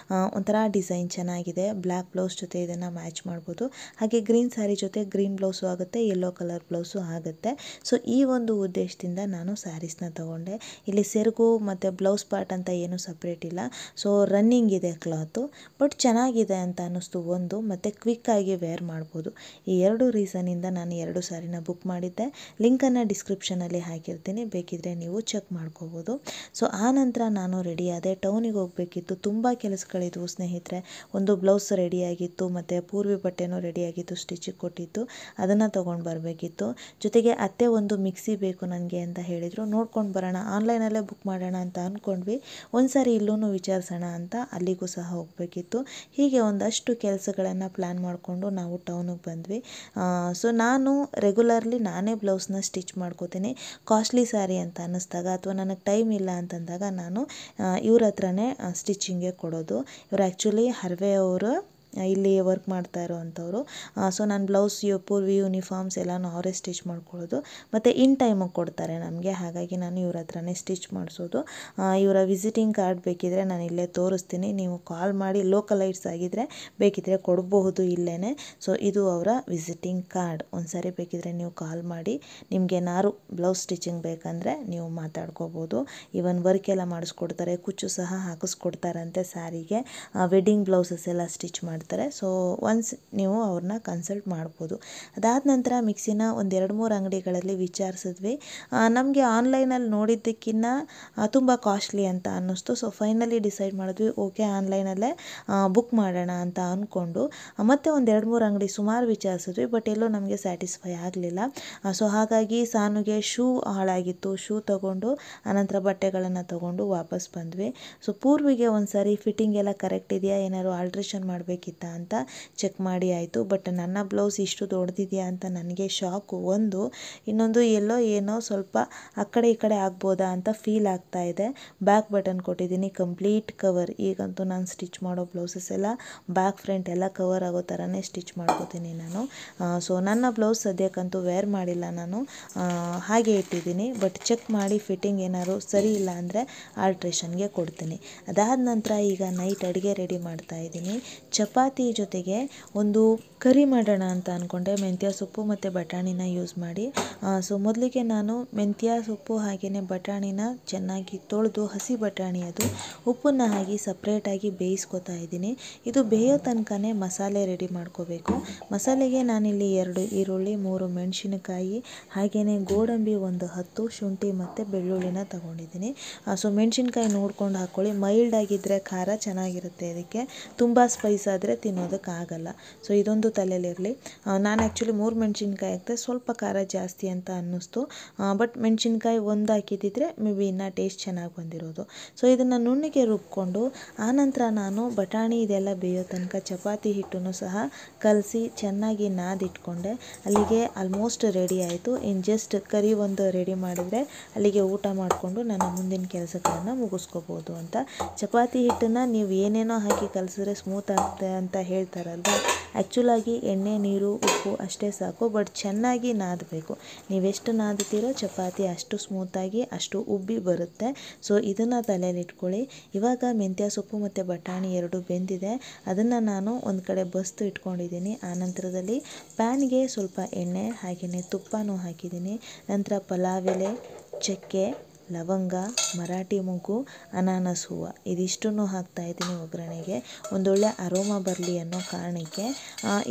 ಒಂಥರ ಡಿಸೈನ್ ಚೆನ್ನಾಗಿದೆ. ಬ್ಲ್ಯಾಕ್ ಬ್ಲೌಸ್ ಜೊತೆ ಇದನ್ನು ಮ್ಯಾಚ್ ಮಾಡ್ಬೋದು. ಹಾಗೆ ಗ್ರೀನ್ ಸ್ಯಾರಿ ಜೊತೆ ಗ್ರೀನ್ ಬ್ಲೌಸು ಆಗುತ್ತೆ, ಯೆಲ್ಲೋ ಕಲರ್ ಬ್ಲೌಸು ಆಗುತ್ತೆ. ಸೊ ಈ ಒಂದು ಉದ್ದೇಶದಿಂದ ನಾನು ಸ್ಯಾರೀಸ್ನ ತೊಗೊಂಡೆ. ಇಲ್ಲಿ ಸೆರಗು ಮತ್ತು ಬ್ಲೌಸ್ ಪಾರ್ಟ್ ಅಂತ ಏನೂ ಸಪ್ರೇಟ್ ಇಲ್ಲ. ಸೊ ರನ್ನಿಂಗ್ ಇದೆ ಕ್ಲಾತು, ಬಟ್ ಚೆನ್ನಾಗಿದೆ ಅಂತ ಅನ್ನಿಸ್ತು ಒಂದು. ಮತ್ತು ಕ್ವಿಕ್ಕಾಗಿ ವೇರ್ ಮಾಡ್ಬೋದು. ಈ 2 ರೀಸನಿಂದ ನಾನು 2 ಸ್ಯಾರಿನ ಬುಕ್ ಮಾಡಿದ್ದೆ. ಲಿಂಕನ್ನು ಡಿಸ್ಕ್ರಿಪ್ಷನಲ್ಲಿ ಹಾಕಿರ್ತೀನಿ, ಬೇಕಿದ್ರೆ ನೀವು ಚೆಕ್ ಮಾಡ್ಕೋಬೋದು. ಸೊ ಆ ನಂತರ ನಾನು ರೆಡಿ ಆದೆ. ಟೌನಿಗೆ ಹೋಗಬೇಕಿತ್ತು. ತುಂಬ ಕೆಲಸಗಳಿದ್ವು ಸ್ನೇಹಿತರೆ. ಒಂದು ಬ್ಲೌಸ್ ರೆಡಿಯಾಗಿತ್ತು ಮತ್ತು ಪೂರ್ವಿ ಬಟ್ಟೆನೂ ರೆಡಿಯಾಗಿತ್ತು, ಸ್ಟಿಚಿಗೆ ಕೊಟ್ಟಿತ್ತು, ಅದನ್ನು ತೊಗೊಂಡು ಬರಬೇಕಿತ್ತು. ಜೊತೆಗೆ ಅತ್ತೆ ಒಂದು ಮಿಕ್ಸಿ ಬೇಕು ನನಗೆ ಅಂತ ಹೇಳಿದರು. ನೋಡ್ಕೊಂಡು ಬರೋಣ, ಆನ್ಲೈನಲ್ಲೇ ಬುಕ್ ಮಾಡೋಣ ಅಂತ ಅಂದ್ಕೊಂಡ್ವಿ. ಒಂದು ಸಾರಿ ಇಲ್ಲೂ ವಿಚಾರಿಸೋಣ ಅಂತ ಅಲ್ಲಿಗೂ ಸಹ ಹೋಗಬೇಕಿತ್ತು. ಹೀಗೆ ಒಂದಷ್ಟು ಕೆಲಸಗಳನ್ನು ಪ್ಲ್ಯಾನ್ ಮಾಡಿಕೊಂಡು ನಾವು ಟೌನಿಗೆ ಬಂದ್ವಿ. ಸೊ ನಾನು ರೆಗ್ಯುಲರ್ಲಿ ನಾನೇ ಬ್ಲೌಸ್ನ ಸ್ಟಿಚ್ ಮಾಡ್ಕೋತೀನಿ. ಕಾಸ್ಟ್ಲಿ ಸ್ಯಾರಿ ಅಂತ ಅನ್ನಿಸ್ದಾಗ ಅಥವಾ ನನಗೆ ಟೈಮ್ ಇಲ್ಲ ಅಂತಂದಾಗ ನಾನು ಇವ್ರ ಹತ್ರನೇ ಸ್ಟಿಚಿಂಗ್ಗೆ ಕೊಡೋದು. ಇವರು ಆ್ಯಕ್ಚುಲಿ ಹರ್ವೆ ಅವರು ಇಲ್ಲಿ ವರ್ಕ್ ಮಾಡ್ತಾ ಇರೋವಂಥವ್ರು. ಸೊ ನಾನು ಬ್ಲೌಸ್ ಪೂರ್ವಿ ಯೂನಿಫಾರ್ಮ್ಸ್ ಎಲ್ಲನೂ ಅವರೇ ಸ್ಟಿಚ್ ಮಾಡ್ಕೊಳ್ಳೋದು, ಮತ್ತು ಇನ್ ಟೈಮಿಗೆ ಕೊಡ್ತಾರೆ ನಮಗೆ. ಹಾಗಾಗಿ ನಾನು ಇವ್ರ ಹತ್ರನೇ ಸ್ಟಿಚ್ ಮಾಡಿಸೋದು. ಇವರ ವಿಸಿಟಿಂಗ್ ಕಾರ್ಡ್ ಬೇಕಿದ್ದರೆ ನಾನು ಇಲ್ಲೇ ತೋರಿಸ್ತೀನಿ, ನೀವು ಕಾಲ್ ಮಾಡಿ ಲೋಕಲೈಟ್ಸ್ ಆಗಿದ್ದರೆ ಬೇಕಿದ್ದರೆ ಕೊಡಬಹುದು ಇಲ್ಲೇ. ಸೊ ಇದು ಅವರ ವಿಸಿಟಿಂಗ್ ಕಾರ್ಡ್. ಒಂದು ಸಾರಿ ಬೇಕಿದ್ದರೆ ನೀವು ಕಾಲ್ ಮಾಡಿ, ನಿಮಗೇನಾದ್ರು ಬ್ಲೌಸ್ ಸ್ಟಿಚಿಂಗ್ ಬೇಕಂದರೆ ನೀವು ಮಾತಾಡ್ಕೋಬೋದು. ಇವನ್ ವರ್ಕ್ ಎಲ್ಲ ಮಾಡಿಸ್ಕೊಡ್ತಾರೆ, ಕುಚ್ಚು ಸಹ ಹಾಕಿಸ್ಕೊಡ್ತಾರಂತೆ ಸ್ಯಾರಿಗೆ. ವೆಡ್ಡಿಂಗ್ ಬ್ಲೌಸಸ್ ಎಲ್ಲ ಸ್ಟಿಚ್ ಮಾಡ್ತಾರೆ. ಸೊ ಒನ್ಸ್ ನೀವು ಅವ್ರನ್ನ ಕನ್ಸಲ್ಟ್ ಮಾಡ್ಬೋದು. ಅದಾದ ನಂತರ ಮಿಕ್ಸಿನ ಒಂದು 2-3 ಅಂಗಡಿಗಳಲ್ಲಿ ವಿಚಾರಿಸಿದ್ವಿ. ನಮಗೆ ಆನ್ಲೈನಲ್ಲಿ ನೋಡಿದ್ದಕ್ಕಿಂತ ತುಂಬ ಕಾಸ್ಟ್ಲಿ ಅಂತ ಅನ್ನಿಸ್ತು. ಸೊ ಫೈನಲಿ ಡಿಸೈಡ್ ಮಾಡಿದ್ವಿ, ಓಕೆ ಆನ್ಲೈನಲ್ಲೇ ಬುಕ್ ಮಾಡೋಣ ಅಂತ ಅಂದ್ಕೊಂಡು. ಮತ್ತೆ ಒಂದು 2-3 ಅಂಗಡಿ ಸುಮಾರು ವಿಚಾರಿಸಿದ್ವಿ, ಬಟ್ ಎಲ್ಲೂ ನಮಗೆ ಸ್ಯಾಟಿಸ್ಫೈ ಆಗಲಿಲ್ಲ. ಸೊ ಹಾಗಾಗಿ ಸಾನುಗೆ ಶೂ ಹಾಳಾಗಿತ್ತು, ಶೂ ತಗೊಂಡು ಆನಂತರ ಬಟ್ಟೆಗಳನ್ನು ತಗೊಂಡು ವಾಪಸ್ ಬಂದ್ವಿ. ಸೊ ಪೂರ್ವಿಗೆ ಒಂದು ಸಾರಿ ಫಿಟ್ಟಿಂಗ್ ಎಲ್ಲ ಕರೆಕ್ಟ್ ಇದೆಯಾ, ಏನಾದ್ರು ಆಲ್ಟ್ರೇಷನ್ ಮಾಡಬೇಕಿತ್ತಾ ಅಂತ ಚೆಕ್ ಮಾಡಿ ಆಯಿತು. ಬಟ್ ನನ್ನ ಬ್ಲೌಸ್ ಇಷ್ಟು ದೊಡ್ಡದಿದೆಯಾ ಅಂತ ನನಗೆ ಶಾಕು ಒಂದು. ಇನ್ನೊಂದು ಎಲ್ಲೋ ಏನೋ ಸ್ವಲ್ಪ ಆ ಕಡೆ ಈ ಕಡೆ ಆಗ್ಬೋದಾ ಅಂತ ಫೀಲ್ ಆಗ್ತಾ ಇದೆ. ಬ್ಯಾಕ್ ಬಟನ್ ಕೊಟ್ಟಿದ್ದೀನಿ, ಕಂಪ್ಲೀಟ್ ಕವರ್. ಈಗಂತೂ ನಾನು ಸ್ಟಿಚ್ ಮಾಡೋ ಬ್ಲೌಸಸ್ ಎಲ್ಲ ಬ್ಯಾಕ್ ಫ್ರಂಟ್ ಎಲ್ಲ ಕವರ್ ಆಗೋ ಥರನೇ ಸ್ಟಿಚ್ ಮಾಡ್ಕೋತೀನಿ ನಾನು. ಸೊ ನನ್ನ ಬ್ಲೌಸ್ ಸದ್ಯಕ್ಕಂತೂ ವೇರ್ ಮಾಡಿಲ್ಲ ನಾನು, ಹಾಗೆ ಇಟ್ಟಿದ್ದೀನಿ. ಬಟ್ ಚೆಕ್ ಮಾಡಿ ಫಿಟ್ಟಿಂಗ್ ಏನಾದ್ರು ಸರಿ ಇಲ್ಲ ಅಂದರೆ ಆಲ್ಟ್ರೇಷನ್ಗೆ ಕೊಡ್ತೀನಿ. ಅದಾದ ನಂತರ ಈಗ ನೈಟ್ ಅಡುಗೆ ರೆಡಿ ಮಾಡ್ತಾ ಇದ್ದೀನಿ. ಚಪಾತಿ ಜೊತೆಗೆ ಒಂದು ಕರಿ ಮಾಡೋಣ ಅಂತ ಅಂದ್ಕೊಂಡೆ, ಮೆಂತ್ಯ ಸೊಪ್ಪು ಮತ್ತು ಬಟಾಣಿನ ಯೂಸ್ ಮಾಡಿ. ಸೊ ಮೊದಲಿಗೆ ನಾನು ಮೆಂತ್ಯ ಸೊಪ್ಪು ಹಾಗೆಯೇ ಬಟಾಣಿನ ಚೆನ್ನಾಗಿ ತೊಳೆದು, ಹಸಿ ಬಟಾಣಿ ಅದು, ಉಪ್ಪನ್ನು ಹಾಕಿ ಸಪ್ರೇಟಾಗಿ ಬೇಯಿಸ್ಕೊತಾ ಇದ್ದೀನಿ. ಇದು ಬೇಯೋ ತನಕನೇ ಮಸಾಲೆ ರೆಡಿ ಮಾಡ್ಕೋಬೇಕು. ಮಸಾಲೆಗೆ ನಾನಿಲ್ಲಿ 2 ಈರುಳ್ಳಿ, 3 ಮೆಣಸಿನಕಾಯಿ, ಹಾಗೆಯೇ ಗೋಡಂಬಿ ಒಂದು 10, ಶುಂಠಿ ಮತ್ತು ಬೆಳ್ಳುಳ್ಳಿನ ತಗೊಂಡಿದ್ದೀನಿ. ಸೊ ಮೆಣಸಿನ್ಕಾಯಿ ನೋಡ್ಕೊಂಡು ಹಾಕ್ಕೊಳ್ಳಿ, ಮೈಲ್ಡ್ ಆಗಿದ್ದರೆ ಖಾರ ಚೆನ್ನಾಗಿರುತ್ತೆ ಇದಕ್ಕೆ, ತುಂಬ ಸ್ಪೈಸ್ ಆದರೆ ತಿನ್ನೋದಕ್ಕಾಗಲ್ಲ. ಸೊ ಇದೊಂದು ತಲೆಯಲ್ಲಿರಲಿ. ನಾನು ಆ್ಯಕ್ಚುಲಿ 3 ಮೆಣಸಿನ್ಕಾಯಿ ಹಾಕಿದೆ, ಸ್ವಲ್ಪ ಖಾರ ಜಾಸ್ತಿ ಅಂತ ಅನ್ನಿಸ್ತು. ಬಟ್ ಮೆಣಸಿನ್ಕಾಯಿ ಒಂದು ಹಾಕಿದ್ದಿದ್ರೆ ಮೇ ಬಿ ಇನ್ನೂ ಟೇಸ್ಟ್ ಚೆನ್ನಾಗಿ ಬಂದಿರೋದು. ಸೊ ಇದನ್ನು ನುಣ್ಣಗೆ ರುಬ್ಕೊಂಡು ಆನಂತರ ನಾನು ಬಟಾಣಿ ಇದೆಲ್ಲ ಬೇಯೋ ತನಕ ಚಪಾತಿ ಹಿಟ್ಟನ್ನು ಸಹ ಕಲಸಿ ಚೆನ್ನಾಗಿ ನಾದಿಟ್ಕೊಂಡೆ. ಅಲ್ಲಿಗೆ ಆಲ್ಮೋಸ್ಟ್ ರೆಡಿ ಆಯಿತು. ಇನ್ನು ಜಸ್ಟ್ ಕರಿ ಒಂದು ರೆಡಿ ಮಾಡಿದರೆ ಅಲ್ಲಿಗೆ ಊಟ ಮಾಡಿಕೊಂಡು ನನ್ನ ಮುಂದಿನ ಕೆಲಸಗಳನ್ನು ಮುಗಿಸ್ಕೋಬೋದು ಅಂತ. ಚಪಾತಿ ಹಿಟ್ಟನ್ನು ನೀವು ಏನೇನೋ ಹಾಕಿ ಕಲಸಿದ್ರೆ ಸ್ಮೂತ್ ಆಗುತ್ತೆ ಅಂತ ಹೇಳ್ತಾರಲ್ವ, ಆ್ಯಕ್ಚುಲಾಗಿ ಎಣ್ಣೆ, ನೀರು, ಉಪ್ಪು ಅಷ್ಟೇ ಸಾಕು. ಬಟ್ ಚೆನ್ನಾಗಿ ನಾದಬೇಕು. ನೀವೆಷ್ಟು ನಾದುತ್ತೀರೋ ಚಪಾತಿ ಅಷ್ಟು ಸ್ಮೂತಾಗಿ, ಅಷ್ಟು ಉಬ್ಬಿ ಬರುತ್ತೆ. ಸೊ ಇದನ್ನು ತಲೆಯಲ್ಲಿ ಇಟ್ಕೊಳ್ಳಿ. ಇವಾಗ ಮೆಂತ್ಯ ಸೊಪ್ಪು ಮತ್ತು ಬಟಾಣಿ 2 ಬೆಂದಿದೆ, ಅದನ್ನು ನಾನು ಒಂದು ಕಡೆ ಬಸ್ತು ಇಟ್ಕೊಂಡಿದ್ದೀನಿ. ಆನಂತರದಲ್ಲಿ ಪ್ಯಾನ್ಗೆ ಸ್ವಲ್ಪ ಎಣ್ಣೆ ಹಾಗೆಯೇ ತುಪ್ಪನೂ ಹಾಕಿದ್ದೀನಿ. ನಂತರ ಪಲಾವ್ ಎಲೆ, ಚಕ್ಕೆ, ಲವಂಗ, ಮರಾಠಿ ಮೊಗ್ಗು, ಅನಾನಸ್ ಹೂವು ಇದಿಷ್ಟನ್ನು ಹಾಕ್ತಾಯಿದ್ದೀನಿ ಒಗ್ಗರಣೆಗೆ, ಒಂದೊಳ್ಳೆ ಅರೋಮಾ ಬರಲಿ ಅನ್ನೋ ಕಾರಣಕ್ಕೆ.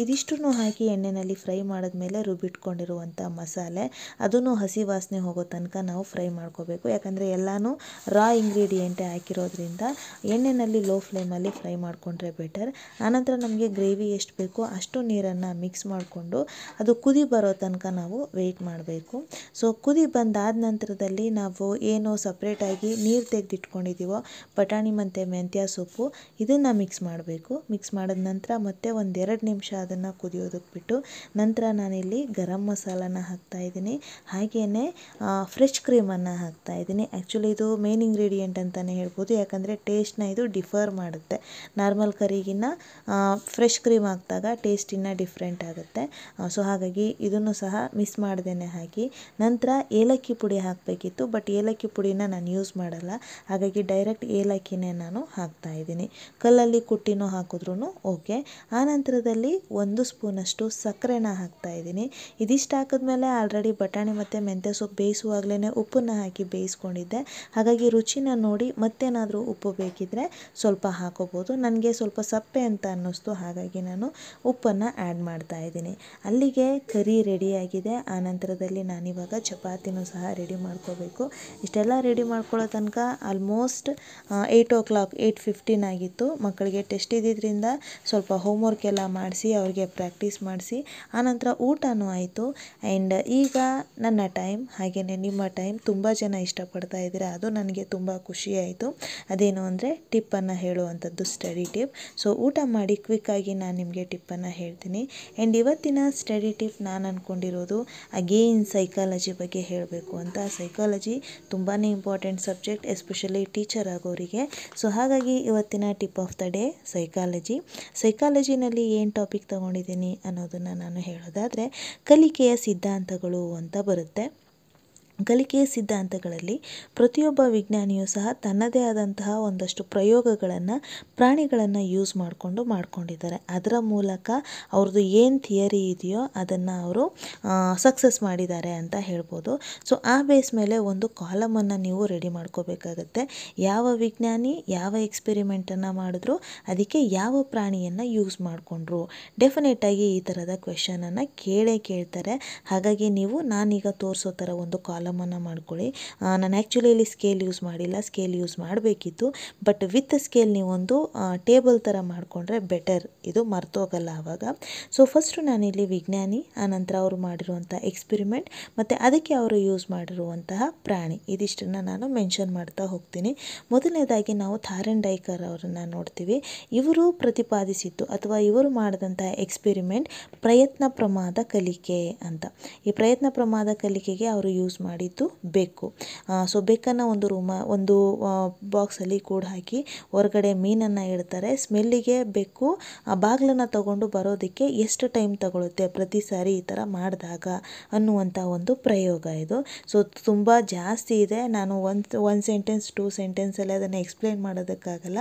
ಇದಿಷ್ಟನ್ನು ಹಾಕಿ ಎಣ್ಣೆಯಲ್ಲಿ ಫ್ರೈ ಮಾಡಿದ್ಮೇಲೆ ರುಬ್ಬಿಟ್ಕೊಂಡಿರುವಂಥ ಮಸಾಲೆ, ಅದನ್ನು ಹಸಿ ವಾಸನೆ ಹೋಗೋ ತನಕ ನಾವು ಫ್ರೈ ಮಾಡ್ಕೋಬೇಕು. ಯಾಕಂದರೆ ಎಲ್ಲನೂ ರಾ ಇಂಗ್ರೀಡಿಯೆಂಟೇ ಹಾಕಿರೋದ್ರಿಂದ ಎಣ್ಣೆಯಲ್ಲಿ ಲೋ ಫ್ಲೇಮಲ್ಲಿ ಫ್ರೈ ಮಾಡಿಕೊಂಡ್ರೆ ಬೆಟರ್. ಆನಂತರ ನಮಗೆ ಗ್ರೇವಿ ಎಷ್ಟು ಬೇಕೋ ಅಷ್ಟು ನೀರನ್ನು ಮಿಕ್ಸ್ ಮಾಡಿಕೊಂಡು ಅದು ಕುದಿ ಬರೋ ತನಕ ನಾವು ವೆಯ್ಟ್ ಮಾಡಬೇಕು. ಸೊ ಕುದಿ ಬಂದಾದ ನಂತರದಲ್ಲಿ ನಾವು ಏನು ಸಪ್ರೇಟಾಗಿ ನೀರು ತೆಗೆದಿಟ್ಕೊಂಡಿದ್ದೀವೋ ಬಟಾಣಿ ಮತ್ತು ಮೆಂತ್ಯ ಸೊಪ್ಪು ಇದನ್ನು ಮಿಕ್ಸ್ ಮಾಡಬೇಕು. ಮಿಕ್ಸ್ ಮಾಡಿದ ನಂತರ ಮತ್ತೆ ಒಂದು 2 ನಿಮಿಷ ಅದನ್ನು ಕುದಿಯೋದಕ್ಕೆ ಬಿಟ್ಟು ನಂತರ ನಾನಿಲ್ಲಿ ಗರಂ ಮಸಾಲಾನ ಹಾಕ್ತಾಯಿದ್ದೀನಿ, ಹಾಗೆಯೇ ಫ್ರೆಶ್ ಕ್ರೀಮನ್ನು ಹಾಕ್ತಾಯಿದ್ದೀನಿ. ಆ್ಯಕ್ಚುಲಿ ಇದು ಮೇನ್ ಇಂಗ್ರೀಡಿಯೆಂಟ್ ಅಂತಲೇ ಹೇಳ್ಬೋದು, ಯಾಕಂದರೆ ಟೇಸ್ಟ್ನ ಇದು ಡಿಫರ್ ಮಾಡುತ್ತೆ. ನಾರ್ಮಲ್ ಕರಿಗಿನ್ನ ಫ್ರೆಶ್ ಕ್ರೀಮ್ ಹಾಕಿದಾಗ ಟೇಸ್ಟ್ ಇನ್ನೂ ಡಿಫ್ರೆಂಟ್ ಆಗುತ್ತೆ. ಸೊ ಹಾಗಾಗಿ ಇದನ್ನು ಸಹ ಮಿಸ್ ಮಾಡ್ದೇ ಹಾಕಿ. ನಂತರ ಏಲಕ್ಕಿ ಪುಡಿ ಹಾಕಬೇಕಿತ್ತು, ಬಟ್ ಏಲಕ್ಕಿ ಪುಡಿನ ನಾನು ಯೂಸ್ ಮಾಡಲ್ಲ, ಹಾಗಾಗಿ ಡೈರೆಕ್ಟ್ ಏಲಕ್ಕಿನೇ ನಾನು ಹಾಕ್ತಾಯಿದ್ದೀನಿ. ಕಲ್ಲಲ್ಲಿ ಕುಟ್ಟಿನೂ ಹಾಕಿದ್ರೂ ಓಕೆ. ಆನಂತರದಲ್ಲಿ 1 ಸ್ಪೂನಷ್ಟು ಸಕ್ಕರೆನ ಹಾಕ್ತಾಯಿದ್ದೀನಿ. ಇದಿಷ್ಟು ಹಾಕಿದ್ಮೇಲೆ ಆಲ್ರೆಡಿ ಬಟಾಣಿ ಮತ್ತು ಮೆಂತ್ಯ ಸೊಪ್ಪು ಬೇಯಿಸುವಾಗಲೇ ಉಪ್ಪನ್ನು ಹಾಕಿ ಬೇಯಿಸ್ಕೊಂಡಿದ್ದೆ, ಹಾಗಾಗಿ ರುಚಿನ ನೋಡಿ ಮತ್ತೇನಾದರೂ ಉಪ್ಪು ಬೇಕಿದ್ದರೆ ಸ್ವಲ್ಪ ಹಾಕೋಬೋದು. ನನಗೆ ಸ್ವಲ್ಪ ಸಪ್ಪೆ ಅಂತ ಅನ್ನಿಸ್ತು, ಹಾಗಾಗಿ ನಾನು ಉಪ್ಪನ್ನು ಆ್ಯಡ್ ಮಾಡ್ತಾಯಿದ್ದೀನಿ. ಅಲ್ಲಿಗೆ ಕರಿ ರೆಡಿಯಾಗಿದೆ. ಆನಂತರದಲ್ಲಿ ನಾನಿವಾಗ ಚಪಾತಿನೂ ಸಹ ರೆಡಿ ಮಾಡ್ಕೋಬೇಕು. ಇಷ್ಟೆಲ್ಲ ರೆಡಿ ಮಾಡ್ಕೊಳ್ಳೋ ತನಕ ಆಲ್ಮೋಸ್ಟ್ 8 o'clock 8:15 ಆಗಿತ್ತು. ಮಕ್ಕಳಿಗೆ ಟೆಸ್ಟ್ ಇದ್ದಿದ್ದರಿಂದ ಸ್ವಲ್ಪ ಹೋಮ್ವರ್ಕ್ ಎಲ್ಲ ಮಾಡಿಸಿ ಅವ್ರಿಗೆ ಪ್ರಾಕ್ಟೀಸ್ ಮಾಡಿಸಿ ಆನಂತರ ಊಟನೂ ಆಯಿತು. ಆ್ಯಂಡ್ ಈಗ ನನ್ನ ಟೈಮ್ ಹಾಗೆಯೇ ನಿಮ್ಮ ಟೈಮ್ ತುಂಬ ಜನ ಇಷ್ಟಪಡ್ತಾ ಇದ್ದೀರಾ, ಅದು ನನಗೆ ತುಂಬ ಖುಷಿಯಾಯಿತು. ಅದೇನು ಅಂದರೆ ಟಿಪ್ಪನ್ನು ಹೇಳುವಂಥದ್ದು, ಸ್ಟಡಿ ಟಿಪ್. ಸೊ ಊಟ ಮಾಡಿ ಕ್ವಿಕ್ಕಾಗಿ ನಾನು ನಿಮಗೆ ಟಿಪ್ಪನ್ನು ಹೇಳ್ತೀನಿ. ಆ್ಯಂಡ್ ಇವತ್ತಿನ ಸ್ಟಡಿ ಟಿಪ್ ನಾನು ಅಂದ್ಕೊಂಡಿರೋದು ಅಗೇನ್ ಸೈಕಾಲಜಿ ಬಗ್ಗೆ ಹೇಳಬೇಕು ಅಂತ. ಸೈಕಾಲಜಿ ತುಂಬಾ ಇಂಪಾರ್ಟೆಂಟ್ ಸಬ್ಜೆಕ್ಟ್, ಎಸ್ಪೆಷಲಿ ಟೀಚರ್ ಆಗೋರಿಗೆ. ಸೊ ಹಾಗಾಗಿ ಇವತ್ತಿನ ಟಿಪ್ ಆಫ್ ದ ಡೇ ಸೈಕಾಲಜಿನಲ್ಲಿ ಏನು ಟಾಪಿಕ್ ತೊಗೊಂಡಿದ್ದೀನಿ ಅನ್ನೋದನ್ನು ನಾನು ಹೇಳೋದಾದರೆ, ಕಲಿಕೆಯ ಸಿದ್ಧಾಂತಗಳು ಅಂತ ಬರುತ್ತೆ. ಕಲಿಕೆಯ ಸಿದ್ಧಾಂತಗಳಲ್ಲಿ ಪ್ರತಿಯೊಬ್ಬ ವಿಜ್ಞಾನಿಯೂ ಸಹ ತನ್ನದೇ ಆದಂತಹ ಒಂದಷ್ಟು ಪ್ರಯೋಗಗಳನ್ನು ಪ್ರಾಣಿಗಳನ್ನು ಯೂಸ್ ಮಾಡ್ಕೊಂಡಿದ್ದಾರೆ. ಅದರ ಮೂಲಕ ಅವ್ರದ್ದು ಏನು ಥಿಯರಿ ಇದೆಯೋ ಅದನ್ನು ಅವರು ಸಕ್ಸಸ್ ಮಾಡಿದ್ದಾರೆ ಅಂತ ಹೇಳ್ಬೋದು. ಸೊ ಆ ಬೇಸ್ ಮೇಲೆ ಒಂದು ಕಾಲಮನ್ನು ನೀವು ರೆಡಿ ಮಾಡ್ಕೋಬೇಕಾಗತ್ತೆ. ಯಾವ ವಿಜ್ಞಾನಿ ಯಾವ ಎಕ್ಸ್ಪೆರಿಮೆಂಟನ್ನು ಮಾಡಿದ್ರು, ಅದಕ್ಕೆ ಯಾವ ಪ್ರಾಣಿಯನ್ನು ಯೂಸ್ ಮಾಡಿಕೊಂಡ್ರು, ಡೆಫಿನೆಟಾಗಿ ಈ ಥರದ ಕ್ವೆಶನನ್ನು ಕೇಳ್ತಾರೆ. ಹಾಗಾಗಿ ನೀವು ನಾನೀಗ ತೋರಿಸೋ ಥರ ಒಂದು ಕಾಲಮನ್ನು ಮಾಡ್ಕೊಳ್ಳಿ. ನಾನು ಆ್ಯಕ್ಚುಲಿ ಇಲ್ಲಿ ಸ್ಕೇಲ್ ಯೂಸ್ ಮಾಡಿಲ್ಲ, ಸ್ಕೇಲ್ ಯೂಸ್ ಮಾಡಬೇಕಿತ್ತು, ಬಟ್ ವಿತ್ ಸ್ಕೇಲ್ ನೀವೊಂದು ಟೇಬಲ್ ಥರ ಮಾಡಿಕೊಂಡ್ರೆ ಬೆಟರ್, ಇದು ಮರ್ತೋಗಲ್ಲ ಆವಾಗ. ಸೊ ಫಸ್ಟು ನಾನಿಲ್ಲಿ ವಿಜ್ಞಾನಿ, ಆನಂತರ ಅವರು ಮಾಡಿರುವಂಥ ಎಕ್ಸ್ಪೆರಿಮೆಂಟ್ ಮತ್ತು ಅದಕ್ಕೆ ಅವರು ಯೂಸ್ ಮಾಡಿರುವಂತಹ ಪ್ರಾಣಿ, ಇದಿಷ್ಟನ್ನು ನಾನು ಮೆನ್ಷನ್ ಮಾಡ್ತಾ ಹೋಗ್ತೀನಿ. ಮೊದಲನೇದಾಗಿ ನಾವು ಥಾರೆನ್ಡೈಕರ್ ಅವರನ್ನು ನೋಡ್ತೀವಿ. ಇವರು ಪ್ರತಿಪಾದಿಸಿದ್ದು ಅಥವಾ ಇವರು ಮಾಡಿದಂಥ ಎಕ್ಸ್ಪೆರಿಮೆಂಟ್ ಪ್ರಯತ್ನ ಪ್ರಮಾದ ಕಲಿಕೆ ಅಂತ. ಈ ಪ್ರಯತ್ನ ಪ್ರಮಾದ ಕಲಿಕೆಗೆ ಅವರು ಯೂಸ್ ಮಾಡಿದ್ದು ಬೆಕ್ಕು. ಸೊ ಬೆಕ್ಕನ್ನು ಒಂದು ಬಾಕ್ಸಲ್ಲಿ ಕೂಡ ಹಾಕಿ ಹೊರಗಡೆ ಮೀನನ್ನು ಇಡ್ತಾರೆ. ಸ್ಮೆಲ್ಲಿಗೆ ಬೆಕ್ಕು ಆ ಬಾಗಿಲನ್ನು ತಗೊಂಡು ಬರೋದಕ್ಕೆ ಎಷ್ಟು ಟೈಮ್ ತಗೊಳುತ್ತೆ ಪ್ರತಿ ಸಾರಿ ಈ ಥರ ಮಾಡಿದಾಗ ಅನ್ನುವಂಥ ಒಂದು ಪ್ರಯೋಗ ಇದು. ಸೊ ತುಂಬ ಜಾಸ್ತಿ ಇದೆ, ನಾನು ಒನ್ ಸೆಂಟೆನ್ಸ್ 2 ಸೆಂಟೆನ್ಸಲ್ಲಿ ಅದನ್ನು ಎಕ್ಸ್ಪ್ಲೇನ್ ಮಾಡೋದಕ್ಕಾಗಲ್ಲ.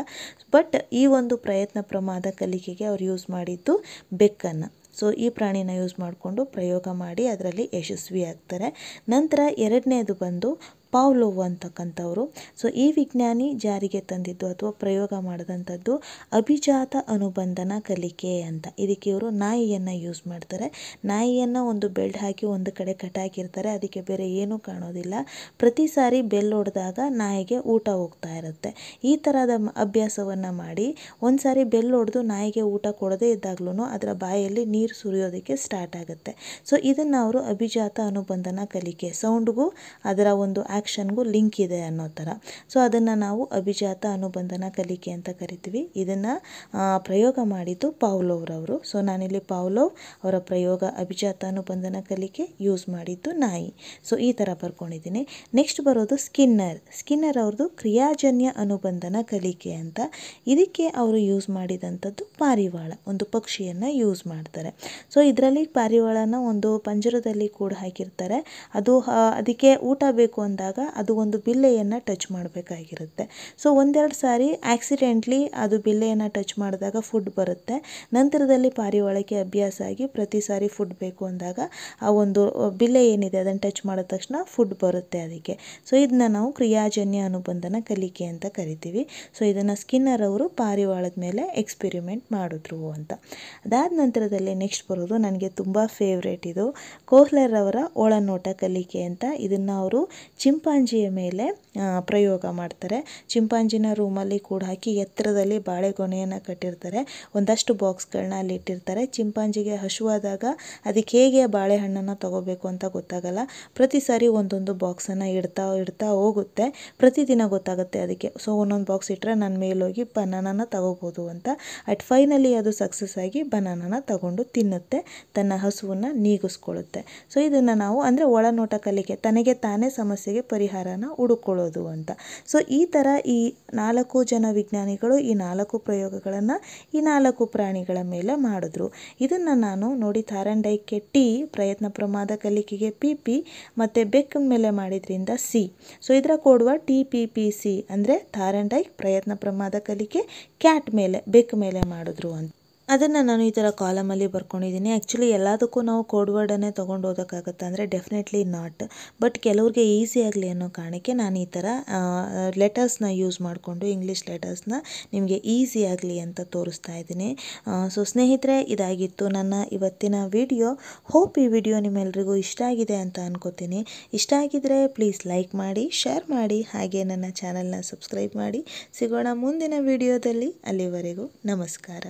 ಬಟ್ ಈ ಒಂದು ಪ್ರಯತ್ನ ಪ್ರಮಾದ ಕಲಿಕೆಗೆ ಅವ್ರು ಯೂಸ್ ಮಾಡಿದ್ದು ಬೆಕ್ಕನ್ನು. ಸೊ ಈ ಪ್ರಾಣಿನ ಯೂಸ್ ಮಾಡಿಕೊಂಡು ಪ್ರಯೋಗ ಮಾಡಿ ಅದರಲ್ಲಿ ಯಶಸ್ವಿ ಆಗ್ತಾರೆ. ನಂತರ ಎರಡನೇದು ಬಂದು ಪಾವ್ಲೋವ್ ಅಂತಕ್ಕಂಥವ್ರು. ಸೊ ಈ ವಿಜ್ಞಾನಿ ಜಾರಿಗೆ ತಂದಿದ್ದು ಅಥವಾ ಪ್ರಯೋಗ ಮಾಡಿದಂಥದ್ದು ಅಭಿಜಾತ ಅನುಬಂಧನ ಕಲಿಕೆ ಅಂತ. ಇದಕ್ಕೆ ಇವರು ನಾಯಿಯನ್ನು ಯೂಸ್ ಮಾಡ್ತಾರೆ. ನಾಯಿಯನ್ನು ಒಂದು ಬೆಲ್ಟ್ ಹಾಕಿ ಒಂದು ಕಡೆ ಕಟ್ಟಾಕಿರ್ತಾರೆ, ಅದಕ್ಕೆ ಬೇರೆ ಏನೂ ಕಾಣೋದಿಲ್ಲ. ಪ್ರತಿ ಸಾರಿ ಬೆಲ್ ಹೊಡೆದಾಗ ನಾಯಿಗೆ ಊಟ ಹೋಗ್ತಾ ಇರುತ್ತೆ. ಈ ಥರದ ಅಭ್ಯಾಸವನ್ನು ಮಾಡಿ ಒಂದು ಸಾರಿ ಬೆಲ್ ಹೊಡೆದು ನಾಯಿಗೆ ಊಟ ಕೊಡದೇ ಇದ್ದಾಗ್ಲೂ ಅದರ ಬಾಯಲ್ಲಿ ನೀರು ಸುರಿಯೋದಕ್ಕೆ ಸ್ಟಾರ್ಟ್ ಆಗುತ್ತೆ. ಸೊ ಇದನ್ನು ಅವರು ಅಭಿಜಾತ ಅನುಬಂಧನ ಕಲಿಕೆ, ಸೌಂಡ್ಗೂ ಅದರ ಒಂದು ಆ್ಯಕ್ಷನ್ಗೂ ಲಿಂಕ್ ಇದೆ ಅನ್ನೋ ಥರ. ಸೊ ಅದನ್ನು ನಾವು ಅಭಿಜಾತ ಅನುಬಂಧನ ಕಲಿಕೆ ಅಂತ ಕರಿತೀವಿ. ಇದನ್ನು ಪ್ರಯೋಗ ಮಾಡಿದ್ದು ಪಾವ್ಲೋವ್ರವರು. ಸೊ ನಾನಿಲ್ಲಿ ಪಾವ್ಲೋವ್ ಅವರ ಪ್ರಯೋಗ ಅಭಿಜಾತ ಅನುಬಂಧನ ಕಲಿಕೆ, ಯೂಸ್ ಮಾಡಿದ್ದು ನಾಯಿ. ಸೊ ಈ ಥರ ಬರ್ಕೊಂಡಿದ್ದೀನಿ. ನೆಕ್ಸ್ಟ್ ಬರೋದು ಸ್ಕಿನ್ನರ್ ಅವ್ರದ್ದು ಕ್ರಿಯಾಜನ್ಯ ಅನುಬಂಧನ ಕಲಿಕೆ ಅಂತ. ಇದಕ್ಕೆ ಅವರು ಯೂಸ್ ಮಾಡಿದಂಥದ್ದು ಪಾರಿವಾಳ, ಒಂದು ಪಕ್ಷಿಯನ್ನು ಯೂಸ್ ಮಾಡ್ತಾರೆ. ಸೊ ಇದರಲ್ಲಿ ಪಾರಿವಾಳನ ಒಂದು ಪಂಜರದಲ್ಲಿ ಕೂಡ ಹಾಕಿರ್ತಾರೆ. ಅದಕ್ಕೆ ಊಟ ಬೇಕು ಅಂದಾಗ ಅದು ಒಂದು ಬಿಲ್ಲೆಯನ್ನು ಟಚ್ ಮಾಡಬೇಕಾಗಿರುತ್ತೆ. ಸೊ ಒಂದೆರಡು ಸಾರಿ ಆಕ್ಸಿಡೆಂಟ್ಲಿ ಅದು ಬಿಲ್ಲೆಯನ್ನು ಟಚ್ ಮಾಡಿದಾಗ ಫುಡ್ ಬರುತ್ತೆ. ನಂತರದಲ್ಲಿ ಪಾರಿವಾಳಕ್ಕೆ ಅಭ್ಯಾಸ ಆಗಿ ಪ್ರತಿ ಸಾರಿ ಫುಡ್ ಬೇಕು ಅಂದಾಗ ಆ ಒಂದು ಬಿಲ್ಲೆ ಏನಿದೆ ಅದನ್ನು ಟಚ್ ಮಾಡಿದ ತಕ್ಷಣ ಫುಡ್ ಬರುತ್ತೆ ಅದಕ್ಕೆ. ಸೊ ಇದನ್ನ ನಾವು ಕ್ರಿಯಾಜನ್ಯ ಅನುಬಂಧನ ಕಲಿಕೆ ಅಂತ ಕರಿತೀವಿ. ಸೊ ಇದನ್ನು ಸ್ಕಿನ್ನರ್ ಅವರು ಪಾರಿವಾಳದ ಮೇಲೆ ಎಕ್ಸ್ಪೆರಿಮೆಂಟ್ ಮಾಡಿದ್ರು ಅಂತ. ಅದಾದ ನಂತರದಲ್ಲಿ ನೆಕ್ಸ್ಟ್ ಬರೋದು ನನಗೆ ತುಂಬ ಫೇವ್ರೇಟ್, ಇದು ಕೋಹ್ಲರ್ ಅವರ ಒಳನೋಟ ಕಲಿಕೆ ಅಂತ. ಇದನ್ನು ಅವರು ಚಿಂಪಾಂಜಿಯ ಮೇಲೆ ಪ್ರಯೋಗ ಮಾಡ್ತಾರೆ. ಚಿಂಪಾಂಜಿನ ರೂಮಲ್ಲಿ ಕೂಡ ಹಾಕಿ ಎತ್ತರದಲ್ಲಿ ಬಾಳೆಗೊನೆಯನ್ನು ಕಟ್ಟಿರ್ತಾರೆ. ಒಂದಷ್ಟು ಬಾಕ್ಸ್ಗಳನ್ನ ಅಲ್ಲಿ ಇಟ್ಟಿರ್ತಾರೆ. ಚಿಂಪಾಂಜಿಗೆ ಹಸುವಾದಾಗ ಅದಕ್ಕೆ ಹೇಗೆ ಬಾಳೆಹಣ್ಣನ್ನು ತಗೋಬೇಕು ಅಂತ ಗೊತ್ತಾಗಲ್ಲ. ಪ್ರತಿ ಸಾರಿ ಒಂದೊಂದು ಬಾಕ್ಸನ್ನು ಇಡ್ತಾ ಹೋಗುತ್ತೆ. ಪ್ರತಿದಿನ ಗೊತ್ತಾಗುತ್ತೆ ಅದಕ್ಕೆ. ಸೊ ಒಂದೊಂದು ಬಾಕ್ಸ್ ಇಟ್ಟರೆ ನನ್ನ ಮೇಲೋಗಿ ಬನಾನನ ತಗೋಬೋದು ಅಂತ. ಫೈನಲಿ ಅದು ಸಕ್ಸಸ್ ಆಗಿ ಬನಾನನ ತಗೊಂಡು ತಿನ್ನುತ್ತೆ, ತನ್ನ ಹಸುವನ್ನು ನೀಗಿಸ್ಕೊಳ್ಳುತ್ತೆ. ಸೊ ಇದನ್ನು ನಾವು ಅಂದರೆ ಒಳನೋಟ ಕಲಿಕೆ, ತನಗೆ ತಾನೇ ಸಮಸ್ಯೆಗೆ ಪರಿಹಾರನ ಹುಡುಕೊಳ್ಳೋದು ಅಂತ. ಸೊ ಈ ಥರ ಈ 4 ಜನ ವಿಜ್ಞಾನಿಗಳು ಈ 4 ಪ್ರಯೋಗಗಳನ್ನು ಈ 4 ಪ್ರಾಣಿಗಳ ಮೇಲೆ ಮಾಡಿದ್ರು. ಇದನ್ನು ನಾನು ನೋಡಿ, ಥಾರೆನ್ಡೈಕ್ಗೆ ಟಿ, ಪ್ರಯತ್ನ ಪ್ರಮಾದ ಕಲಿಕೆಗೆ PP ಮತ್ತು ಬೆಕ್ಕಿನ ಮೇಲೆ ಮಾಡಿದ್ರಿಂದ C. ಸೊ ಇದರ ಕೋಡ್ವ TPPC ಅಂದರೆ ಥಾರೆನ್ಡೈಕ್ ಪ್ರಯತ್ನ ಪ್ರಮಾದ ಕಲಿಕೆ ಕ್ಯಾಟ್ ಮೇಲೆ, ಬೆಕ್ ಮೇಲೆ ಮಾಡಿದ್ರು ಅಂತ. ಅದನ್ನು ನಾನು ಈ ಥರ ಕಾಲಮಲ್ಲಿ ಬರ್ಕೊಂಡಿದ್ದೀನಿ. ಆ್ಯಕ್ಚುಲಿ ಎಲ್ಲದಕ್ಕೂ ನಾವು ಕೋಡ್ ವರ್ಡನ್ನೇ ತೊಗೊಂಡು ಓದೋಕ್ಕಾಗತ್ತೆ ಅಂದರೆ ಡೆಫಿನೆಟ್ಲಿ ನಾಟ್. ಬಟ್ ಕೆಲವ್ರಿಗೆ ಈಸಿ ಆಗಲಿ ಅನ್ನೋ ಕಾರಣಕ್ಕೆ ನಾನು ಈ ಥರ ಲೆಟರ್ಸ್ನ ಯೂಸ್ ಮಾಡಿಕೊಂಡು, ಇಂಗ್ಲೀಷ್ ಲೆಟರ್ಸ್ನ ನಿಮಗೆ ಈಸಿ ಆಗಲಿ ಅಂತ ತೋರಿಸ್ತಾ ಇದ್ದೀನಿ. ಸೊ ಸ್ನೇಹಿತರೆ, ಇದಾಗಿತ್ತು ನನ್ನ ಇವತ್ತಿನ ವಿಡಿಯೋ. ಹೋಪ್ ಈ ವಿಡಿಯೋ ನಿಮ್ಮೆಲ್ರಿಗೂ ಇಷ್ಟ ಆಗಿದೆ ಅಂತ ಅನ್ಕೋತೀನಿ. ಇಷ್ಟ ಆಗಿದ್ದರೆ ಪ್ಲೀಸ್ ಲೈಕ್ ಮಾಡಿ, ಶೇರ್ ಮಾಡಿ, ಹಾಗೆ ನನ್ನ ಚಾನಲ್ನ ಸಬ್ಸ್ಕ್ರೈಬ್ ಮಾಡಿ. ಸಿಗೋಣ ಮುಂದಿನ ವಿಡಿಯೋದಲ್ಲಿ. ಅಲ್ಲಿವರೆಗೂ ನಮಸ್ಕಾರ.